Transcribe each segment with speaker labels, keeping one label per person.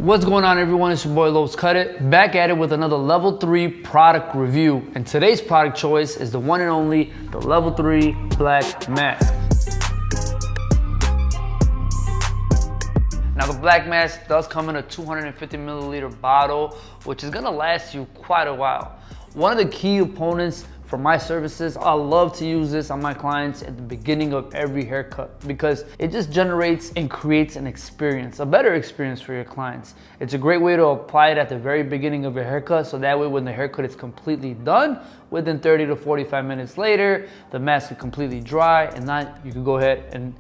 Speaker 1: What's going on, everyone? It's your boy Lowe's Cut It, back at it with another level 3 product review. And today's product choice is the one and only, the level 3 black mask. Now the black mask does come in a 250 milliliter bottle, which is gonna last you quite a while. One of the key components for my services, I love to use this on my clients at the beginning of every haircut because it just generates and creates an experience, a better experience for your clients. It's a great way to apply it at the very beginning of your haircut, so that way when the haircut is completely done, within 30 to 45 minutes later, the mask is completely dry, and now you can go ahead and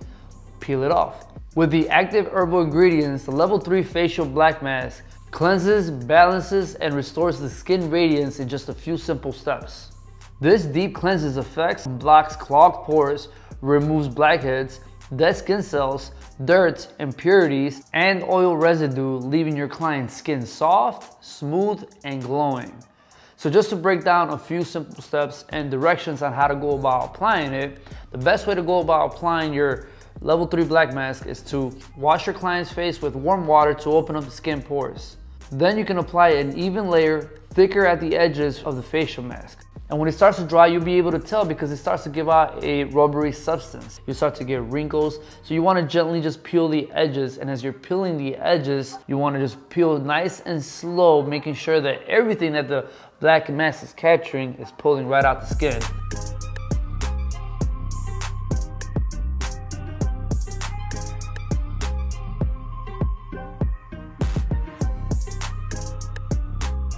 Speaker 1: peel it off. With the active herbal ingredients, the level 3 facial black mask cleanses, balances, and restores the skin radiance in just a few simple steps. This deep cleanses effects blocks clogged pores, removes blackheads, dead skin cells, dirt, impurities, and oil residue, leaving your client's skin soft, smooth, and glowing. So just to break down a few simple steps and directions on how to go about applying it, the best way to go about applying your level 3 black mask is to wash your client's face with warm water to open up the skin pores. Then you can apply an even layer, thicker at the edges of the facial mask. And when it starts to dry, you'll be able to tell because it starts to give out a rubbery substance. You start to get wrinkles, so you want to gently just peel the edges. And as you're peeling the edges, you want to just peel nice and slow, making sure that everything that the black mask is capturing is pulling right out the skin.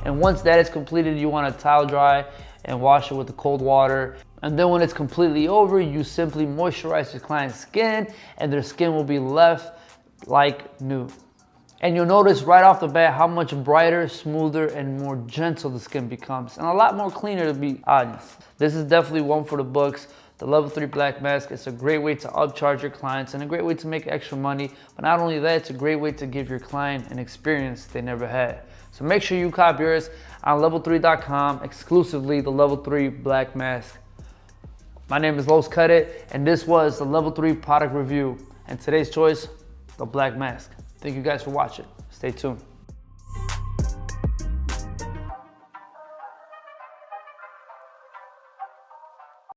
Speaker 1: And once that is completed, you want to towel dry and wash it with the cold water. And then when it's completely over, you simply moisturize your client's skin and their skin will be left like new. And you'll notice right off the bat how much brighter, smoother, and more gentle the skin becomes, and a lot more cleaner, to be honest. This is definitely one for the books. The level 3 black mask, it's a great way to upcharge your clients and a great way to make extra money. But not only that, it's a great way to give your client an experience they never had. So make sure you cop yours on level3.com, exclusively the level 3 black mask. My name is Lowe's Cut It, and this was the level 3 product review. And today's choice, the black mask. Thank you guys for watching. Stay tuned.